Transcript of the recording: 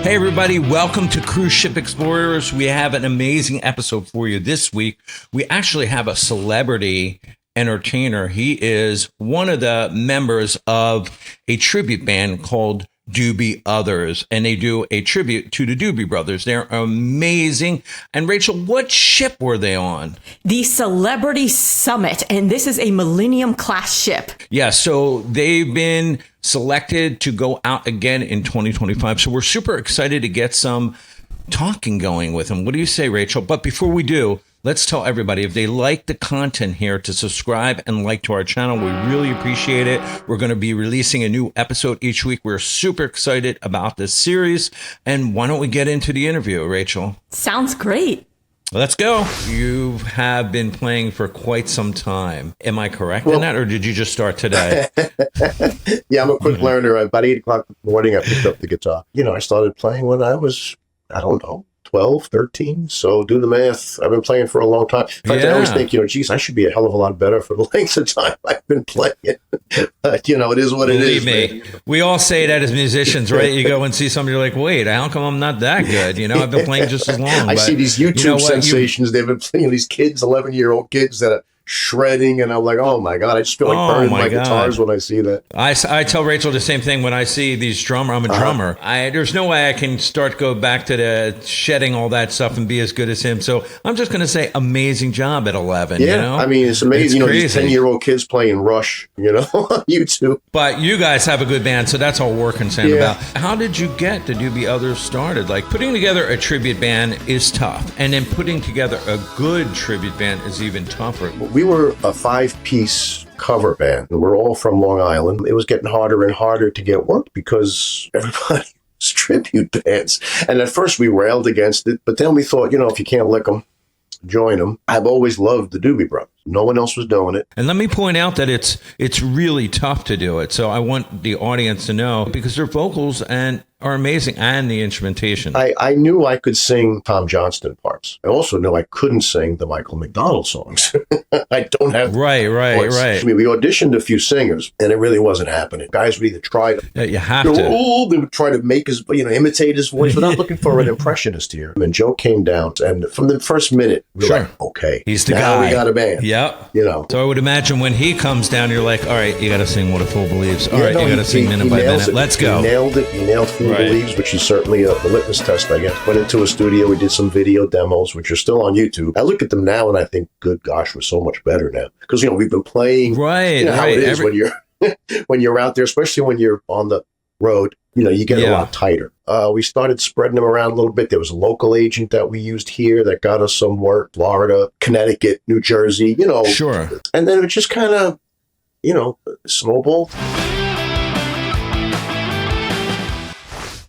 Hey everybody, welcome to Cruise Ship Explorers. We have an amazing episode for you this week. We actually have a celebrity entertainer. He is one of the members of a tribute band called Doobie Others, and they do a tribute to the Doobie Brothers. They're amazing. And Rachel, what ship were they on? The Celebrity Summit, and this is a Millennium class ship. Yeah, so they've been selected to go out again in 2025. So we're super excited to get some talking going with them. What do you say, Rachel? But before we do, let's tell everybody, if they like the content here, to subscribe and like to our channel. We really appreciate it. We're going to be releasing a new episode each week. We're super excited about this series. And why don't we get into the interview, Rachel? Sounds great. Let's go. You have been playing for quite some time. Am I correct in that, or did you just start today? Yeah, I'm a quick learner. About 8 o'clock in the morning, I picked up the guitar. I started playing when I was, 12, 13. So do the math. I've been playing for a long time. In fact, I always think, geez, I should be a hell of a lot better for the length of time I've been playing. But, it is what it is. Believe me, we all say that as musicians, right? You go and see somebody, you're like, wait, how come I'm not that good? I've been playing just as long. I see these YouTube sensations. They've been playing, these kids, 11-year-old kids that are shredding, and I'm like, oh my God, I just feel like burning my guitars when I see that. I tell Rachel the same thing when I see these drummer. I'm a drummer. There's no way I can go back to the shedding all that stuff and be as good as him. So I'm just going to say amazing job at 11. Yeah, I mean, it's amazing. These 10-year-old kids playing Rush, on YouTube. But you guys have a good band, so that's all we're concerned about. How did you get the Doobie Others started? Like, putting together a tribute band is tough, and then putting together a good tribute band is even tougher. We were a 5-piece cover band, and we're all from Long Island. It was getting harder and harder to get work because everybody was tribute bands. And at first we railed against it, but then we thought, if you can't lick them, join them. I've always loved the Doobie Brothers. No one else was doing it. And let me point out that it's really tough to do it. So I want the audience to know, because their vocals are amazing, and the instrumentation. I knew I could sing Tom Johnston parts. I also knew I couldn't sing the Michael McDonald songs. I don't have right. I mean, we auditioned a few singers, and it really wasn't happening. Guys would either try to, you have to. They would try to make his, imitate his voice, but I'm looking for an impressionist here. And Joe came down, and from the first minute, we were like, okay, he's the now guy. We got a band. Yep. So I would imagine when he comes down, you're like, all right, you got to sing What a Fool Believes. All right, you got to sing Minute by Minute. Let's go. He nailed it. He nailed Fool Believes, which is certainly a litmus test, I guess. Went into a studio. We did some video demos, which are still on YouTube. I look at them now and I think, good gosh, we're so much better now. Because, we've been playing. Right. How it is when you're when you're out there, especially when you're on the road, you get a lot tighter. We started spreading them around a little bit. There was a local agent that we used here that got us some work. Florida, Connecticut, New Jersey, Sure. And then it just kind of, snowballed.